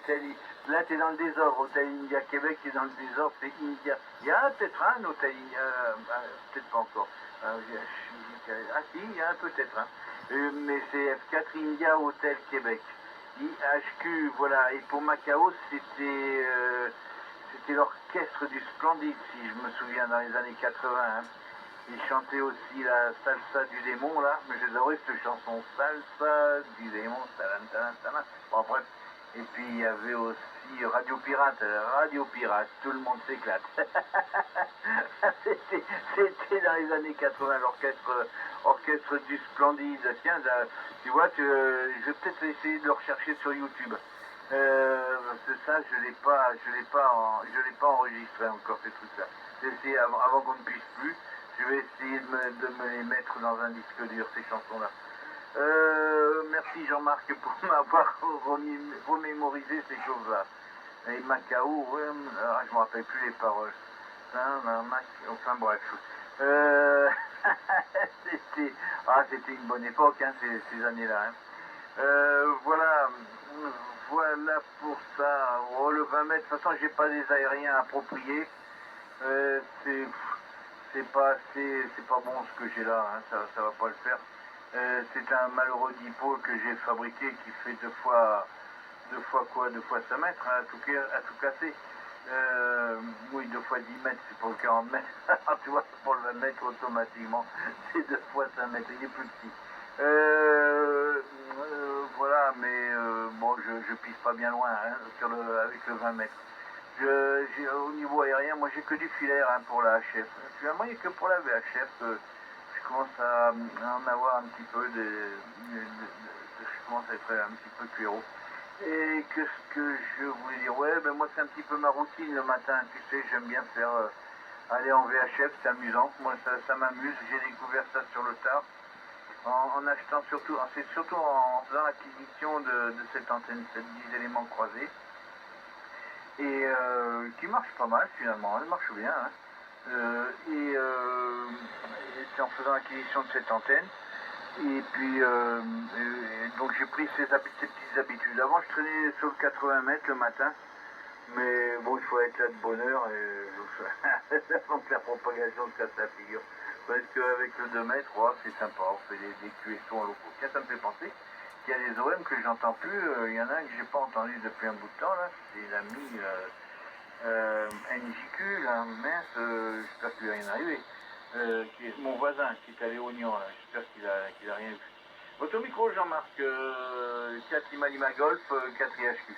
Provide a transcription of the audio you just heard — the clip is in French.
hôtel, là t'es dans le désordre, hôtel India Québec, t'es dans le désordre, c'est India. Il y a peut-être un hôtel India, peut-être pas encore. Ah si, il y a peut-être un. Mais c'est F4 India Hôtel Québec. IHQ, voilà. Et pour Macao, c'était l'orchestre du Splendide, si je me souviens, dans les années 80. Hein. Il chantait aussi la salsa du démon, là, mais j'adorais cette chanson, salsa du démon, talan, talan, talan. Bon, bref. Et puis il y avait aussi Radio Pirate, tout le monde s'éclate. C'était dans les années 80, orchestre du Splendide. Tiens, là, tu vois, je vais peut-être essayer de le rechercher sur YouTube. C'est ça, je l'ai pas enregistré encore ces trucs-là. J'ai essayé avant qu'on ne puisse plus. Je vais essayer de me les mettre dans un disque dur, ces chansons-là. Merci Jean-Marc pour m'avoir remémorisé ces choses-là. Et Macao, ouais, je ne me rappelle plus les paroles. Enfin bref. C'était une bonne époque, hein, ces années-là. Hein. Voilà pour ça. Oh, le 20 mètres, de toute façon, j'ai pas des aériens appropriés. C'est pas bon ce que j'ai là, hein, ça va pas le faire. C'est un malheureux dipôle que j'ai fabriqué qui fait deux fois 5 mètres, hein, à tout casser. Oui, 2 fois 10 mètres, c'est pour le 40 mètres. Tu vois, pour le 20 mètres, automatiquement, c'est 2 fois 5 mètres, il est plus petit. Voilà, mais bon, je pisse pas bien loin hein, avec le 20 mètres. Au niveau aérien, moi j'ai que du filaire hein, pour la HF. Finalement, il n'y a que pour la VHF que je commence à en avoir un petit peu je commence à être un petit peu cuiro. Et qu'est-ce que je voulais dire? Ouais, ben moi c'est un petit peu ma routine le matin, tu sais, j'aime bien faire aller en VHF, c'est amusant. Moi ça m'amuse, j'ai découvert ça sur le tard. En achetant c'est surtout en faisant l'acquisition de cette antenne, cette 10 éléments croisés. Et qui marche pas mal finalement, elle marche bien. Hein. Et c'est en faisant l'acquisition de cette antenne. Et puis, donc j'ai pris ces petites habitudes. Avant, je traînais sur le 80 mètres le matin, mais bon, il faut être là de bonne heure et donc la propagation se casse la figure. Parce qu'avec le 2 mètres, oh, c'est sympa, on fait des QSO en locaux. Tiens, ça me fait penser qu'il y a des OM que j'entends plus. Il y en a un que j'ai pas entendu depuis un bout de temps, là. C'est l'ami NJQ, là, mince, j'espère qu'il va rien arriver. Qui est mon voisin qui est à Léognan, là. J'espère qu'il a rien vu. Votre micro, Jean-Marc, 4 Lima Golf, 4 IHQ.